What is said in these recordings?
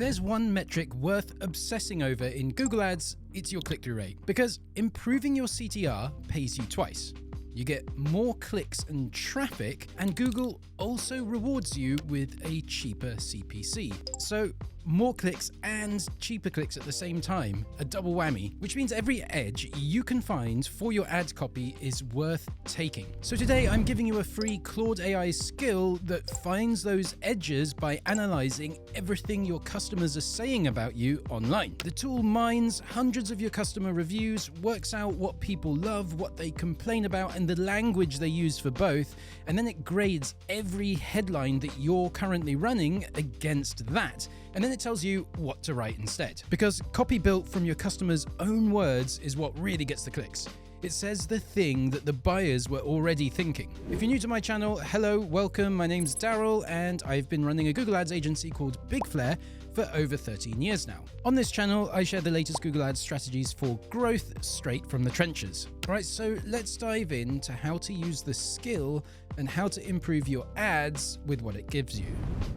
there's one metric worth obsessing over in Google Ads, it's your click-through rate. Because improving your CTR pays you twice. You get more clicks and traffic, and Google also rewards you with a cheaper CPC. So more clicks and cheaper clicks at the same time, a double whammy, which means every edge you can find for your ad copy is worth taking. So today I'm giving you a free Claude AI skill that finds those edges by analyzing everything your customers are saying about you online. The tool mines hundreds of your customer reviews, works out what people love, what they complain about, and the language they use for both, and then it grades every headline that you're currently running against that. And then it tells you what to write instead. Because copy built from your customer's own words is what really gets the clicks. It says the thing that the buyers were already thinking. If you're new to my channel, hello, welcome. My name's Daryl, and I've been running a Google Ads agency called Big Flare for over 13 years now. On this channel, I share the latest Google Ads strategies for growth straight from the trenches. All right, so let's dive into how to use the skill and how to improve your ads with what it gives you.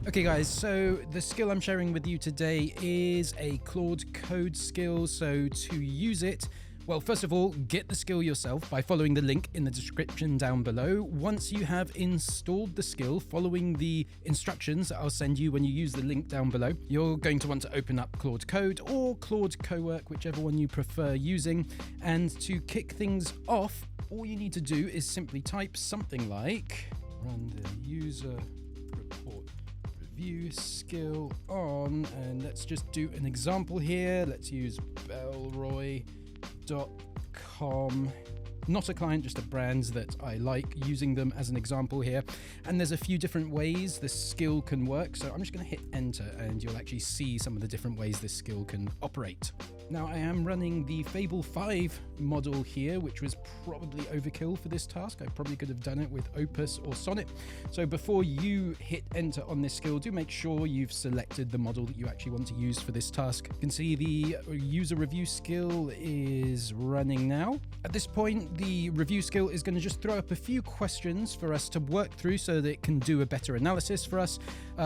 Okay guys, so the skill I'm sharing with you today is a Claude code skill. So to use it, well, first of all, get the skill yourself by following the link in the description down below. Once you have installed the skill, following the instructions that I'll send you when you use the link down below, you're going to want to open up Claude Code or Claude Cowork, whichever one you prefer using. And to kick things off, all you need to do is simply type something like run the user report review skill on, and let's just do an example here. Let's use Bellroy.com. Not a client, just a brand that I like, using them as an example here. And there's a few different ways this skill can work. So I'm just going to hit enter and you'll actually see some of the different ways this skill can operate. Now I am running the Fable 5 model here, which was probably overkill for this task. I probably could have done it with Opus or Sonnet. So before you hit enter on this skill, do make sure you've selected the model that you actually want to use for this task. You can see the user review skill is running now. At this point, the review skill is going to just throw up a few questions for us to work through so that it can do a better analysis for us.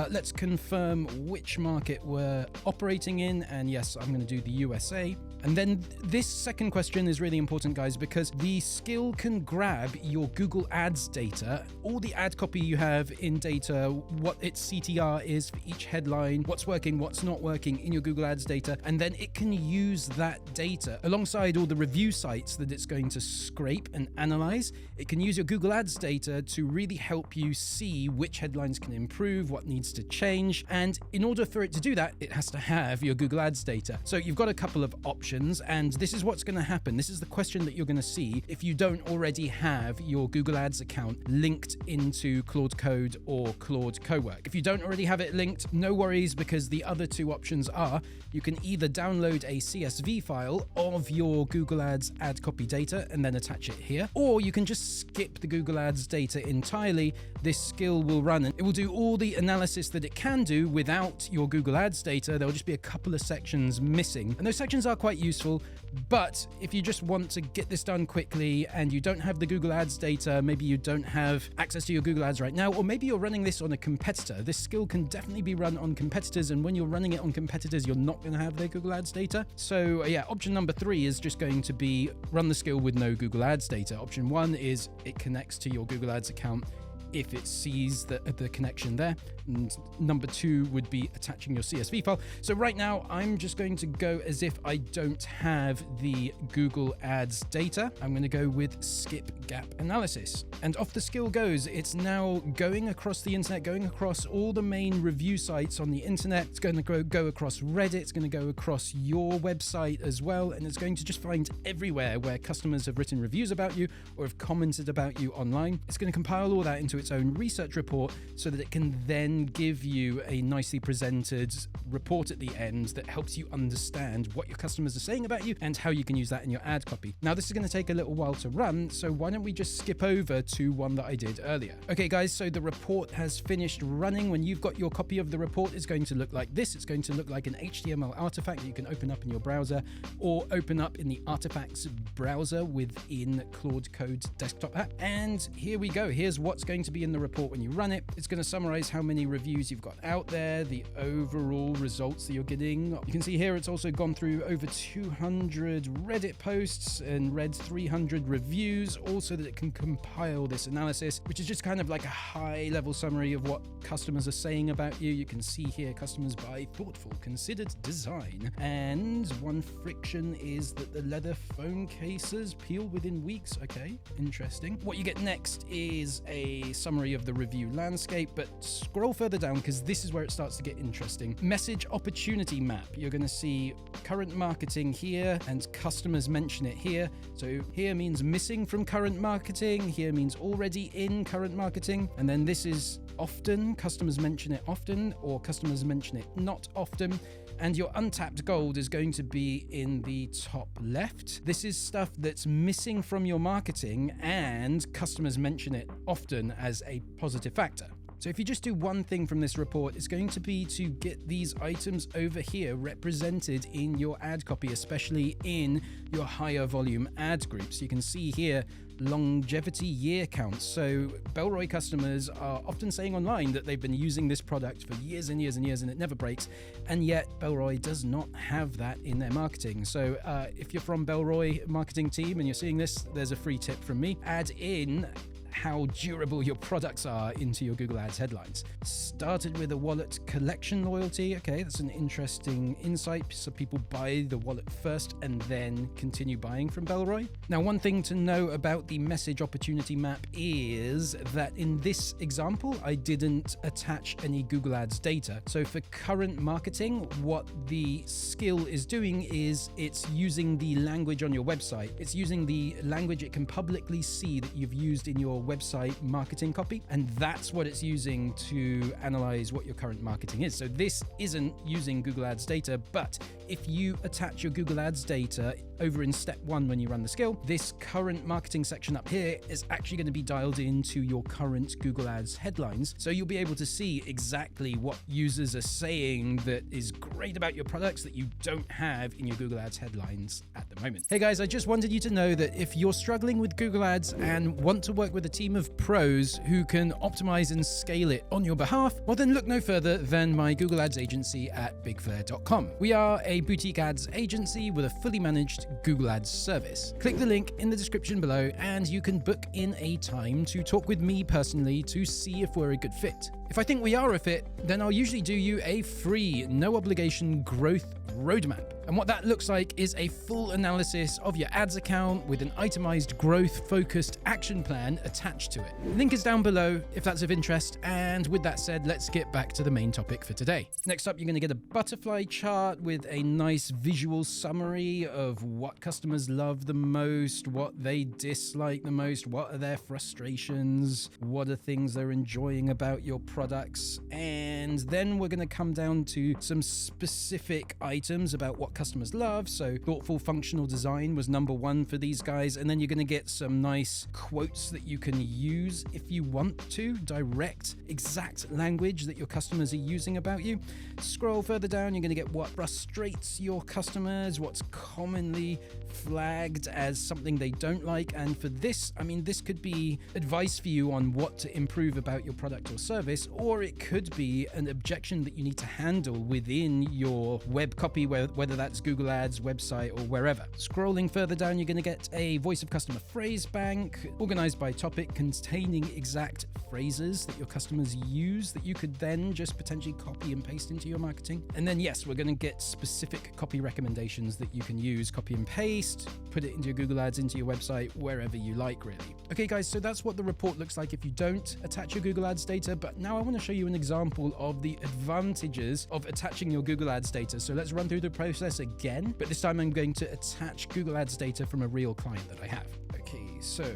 Let's confirm which market we're operating in. And yes, I'm going to do the USA. And then this second question is really important, guys, because the skill can grab your Google Ads data, all the ad copy you have in data, what its CTR is for each headline, what's working, what's not working in your Google Ads data, and then it can use that data alongside all the review sites that it's going to scrape and analyze. It can use your Google Ads data to really help you see which headlines can improve, what needs to change. And in order for it to do that, it has to have your Google Ads data. So you've got a couple of options, and this is what's going to happen. This is the question that you're going to see if you don't already have your Google Ads account linked into Claude Code or Claude Cowork. If you don't already have it linked, no worries, because the other two options are you can either download a CSV file of your Google Ads ad copy data and then attach it here, or you can just skip the Google Ads data entirely. This skill will run and it will do all the analysis that it can do without your Google Ads data. There'll just be a couple of sections missing, and those sections are quite useful. But if you just want to get this done quickly and you don't have the Google Ads data, maybe you don't have access to your Google Ads right now, or maybe you're running this on a competitor, this skill can definitely be run on competitors, and when you're running it on competitors, you're not going to have their Google Ads data. So yeah, option number 3 is just going to be run the skill with no Google Ads data. Option 1 is it connects to your Google Ads account if it sees the connection there. And number 2 would be attaching your CSV file. So right now, I'm just going to go as if I don't have the Google Ads data. I'm going to go with skip gap analysis. And off the skill goes. It's now going across the internet, going across all the main review sites on the internet. It's going to go across Reddit. It's going to go across your website as well. And it's going to just find everywhere where customers have written reviews about you or have commented about you online. It's going to compile all that into its own research report so that it can then give you a nicely presented report at the end that helps you understand what your customers are saying about you and how you can use that in your ad copy. Now, this is going to take a little while to run, so why don't we just skip over to one that I did earlier. Okay guys, so the report has finished running. When you've got your copy of the report, it's going to look like this. It's going to look like an HTML artifact that you can open up in your browser or open up in the artifacts browser within Claude Code's desktop app. And here we go. Here's what's going to to be in the report when you run it. It's going to summarize how many reviews you've got out there, the overall results that you're getting. You can see here it's also gone through over 200 Reddit posts and read 300 reviews, also that it can compile this analysis, which is just kind of like a high-level summary of what customers are saying about you. You can see here customers buy thoughtful, considered design, and one friction is that the leather phone cases peel within weeks. Okay, interesting. What you get next is a summary of the review landscape, but scroll further down because this is where it starts to get interesting. Message opportunity map. You're going to see current marketing here and customers mention it here. So here means missing from current marketing, here means already in current marketing, and then this is often, customers mention it often, or customers mention it not often. And your untapped gold is going to be in the top left. This is stuff that's missing from your marketing and customers mention it often as a positive factor. So if you just do one thing from this report, it's going to be to get these items over here represented in your ad copy, especially in your higher volume ad groups. You can see here longevity year counts. So Bellroy customers are often saying online that they've been using this product for years and years and years and it never breaks, and yet Bellroy does not have that in their marketing. So if you're from Bellroy marketing team and you're seeing this, there's a free tip from me. Add in how durable your products are into your Google Ads headlines. Started with a wallet collection loyalty. Okay, that's an interesting insight. So people buy the wallet first and then continue buying from Bellroy. Now, one thing to know about the message opportunity map is that in this example, I didn't attach any Google Ads data. So for current marketing, what the skill is doing is it's using the language on your website. It's using the language it can publicly see that you've used in your website marketing copy, and that's what it's using to analyze what your current marketing is. So this isn't using Google Ads data, but if you attach your Google Ads data over in step 1 when you run the skill, this current marketing section up here is actually going to be dialed into your current Google Ads headlines. So you'll be able to see exactly what users are saying that is great about your products that you don't have in your Google Ads headlines at the moment. Hey guys, I just wanted you to know that if you're struggling with Google Ads and want to work with a team of pros who can optimize and scale it on your behalf, well then look no further than my Google Ads agency at bigflare.com. We are a boutique ads agency with a fully managed Google Ads service. Click the link in the description below and you can book in a time to talk with me personally to see if we're a good fit. If I think we are a fit, then I'll usually do you a free, no obligation growth roadmap. And what that looks like is a full analysis of your ads account with an itemized growth-focused action plan attached to it. Link is down below if that's of interest. And with that said, let's get back to the main topic for today. Next up, you're going to get a butterfly chart with a nice visual summary of what customers love the most, what they dislike the most, what are their frustrations, what are things they're enjoying about your products. And then we're going to come down to some specific items about what customers love. So thoughtful functional design was number 1 for these guys. And then you're going to get some nice quotes that you can use if you want to, direct exact language that your customers are using about you. Scroll further down, you're going to get what frustrates your customers, what's commonly flagged as something they don't like. And for this, I mean, this could be advice for you on what to improve about your product or service, or it could be an objection that you need to handle within your web copy, whether that's Google Ads, website, or wherever. Scrolling further down, you're going to get a voice of customer phrase bank organized by topic containing exact phrases that your customers use that you could then just potentially copy and paste into your marketing. And then yes, we're going to get specific copy recommendations that you can use, copy and paste, put it into your Google Ads, into your website, wherever you like, really. Okay guys, so that's what the report looks like if you don't attach your Google Ads data, but now I want to show you an example of the advantages of attaching your Google Ads data. So let's run through the process again, but this time I'm going to attach Google Ads data from a real client that I have. Okay, so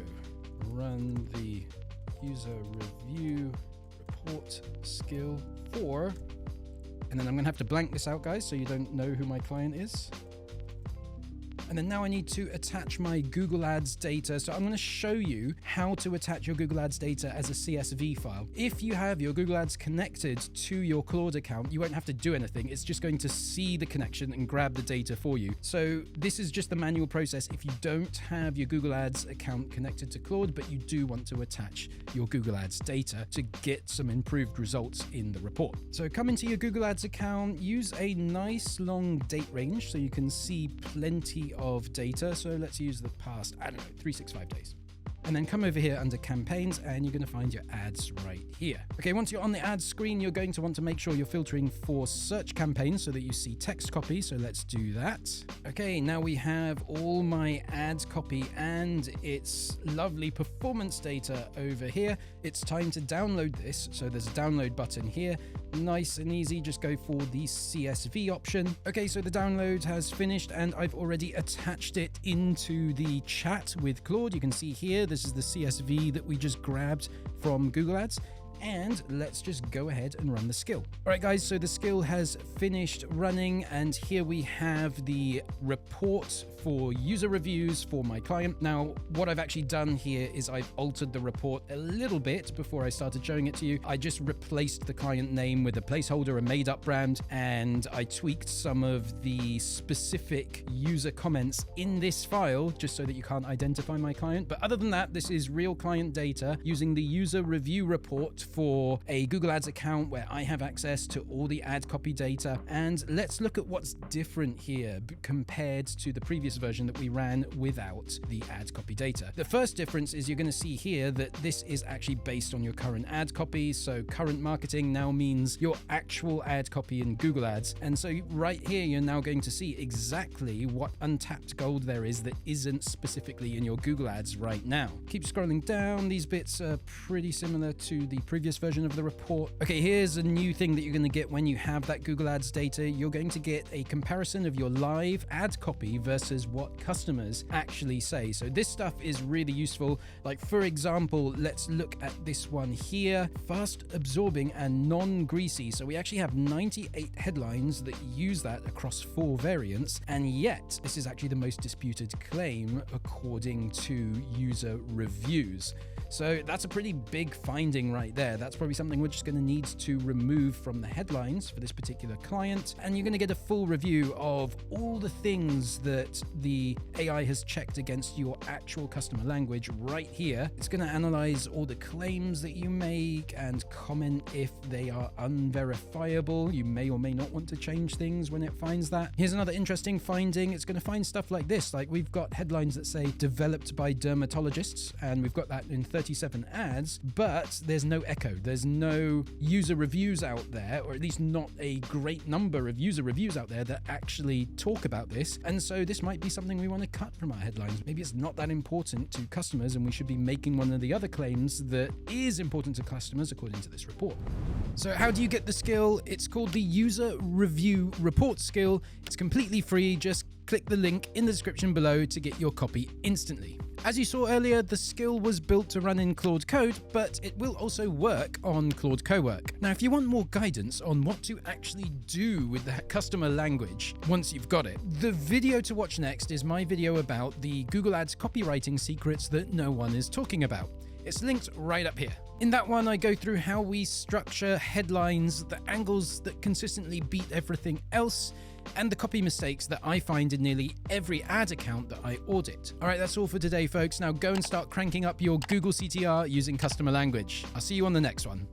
run the user review report skill 4, and then I'm going to have to blank this out, guys, so you don't know who my client is. And then now I need to attach my Google Ads data. So I'm going to show you how to attach your Google Ads data as a CSV file. If you have your Google Ads connected to your Claude account, you won't have to do anything. It's just going to see the connection and grab the data for you. So this is just the manual process if you don't have your Google Ads account connected to Claude, but you do want to attach your Google Ads data to get some improved results in the report. So come into your Google Ads account, use a nice long date range so you can see plenty of data. So let's use the past, 365 days. And then come over here under campaigns and you're going to find your ads right here. Okay, once you're on the ads screen, you're going to want to make sure you're filtering for search campaigns so that you see text copy. So let's do that. Okay, now we have all my ads copy and its lovely performance data over here. It's time to download this. So there's a download button here. Nice and easy, just go for the CSV option. Okay, so the download has finished and I've already attached it into the chat with Claude. You can see here, this is the CSV that we just grabbed from Google Ads. And let's just go ahead and run the skill. All right, guys, so the skill has finished running and here we have the report for user reviews for my client. Now, what I've actually done here is I've altered the report a little bit before I started showing it to you. I just replaced the client name with a placeholder, a made up brand, and I tweaked some of the specific user comments in this file just so that you can't identify my client. But other than that, this is real client data using the user review report for a Google Ads account where I have access to all the ad copy data. And let's look at what's different here compared to the previous version that we ran without the ad copy data. The first difference is you're going to see here that this is actually based on your current ad copy. So current marketing now means your actual ad copy in Google Ads. And so right here, you're now going to see exactly what untapped gold there is that isn't specifically in your Google Ads right now. Keep scrolling down. These bits are pretty similar to the previous version of the report. Okay, here's a new thing that you're going to get when you have that Google Ads data. You're going to get a comparison of your live ad copy versus what customers actually say. So this stuff is really useful. Like for example, let's look at this one here. Fast absorbing and non-greasy. So we actually have 98 headlines that use that across 4 variants. And yet this is actually the most disputed claim according to user reviews. So that's a pretty big finding right there. That's probably something we're just going to need to remove from the headlines for this particular client. And you're going to get a full review of all the things that the AI has checked against your actual customer language right here. It's going to analyze all the claims that you make and comment if they are unverifiable. You may or may not want to change things when it finds that. Here's another interesting finding. It's going to find stuff like this. Like we've got headlines that say developed by dermatologists, and we've got that in 37 ads, but there's no echo. There's no user reviews out there, or at least not a great number of user reviews out there that actually talk about this. And so this might be something we want to cut from our headlines. Maybe it's not that important to customers and we should be making one of the other claims that is important to customers according to this report. So how do you get the skill? It's called the user review report skill. It's completely free. Just click the link in the description below to get your copy instantly. As you saw earlier, the skill was built to run in Claude Code, but it will also work on Claude Cowork. Now, if you want more guidance on what to actually do with the customer language once you've got it, the video to watch next is my video about the Google Ads copywriting secrets that no one is talking about. It's linked right up here. In that one, I go through how we structure headlines, the angles that consistently beat everything else, and the copy mistakes that I find in nearly every ad account that I audit. All right, that's all for today, folks. Now go and start cranking up your Google CTR using customer language. I'll see you on the next one.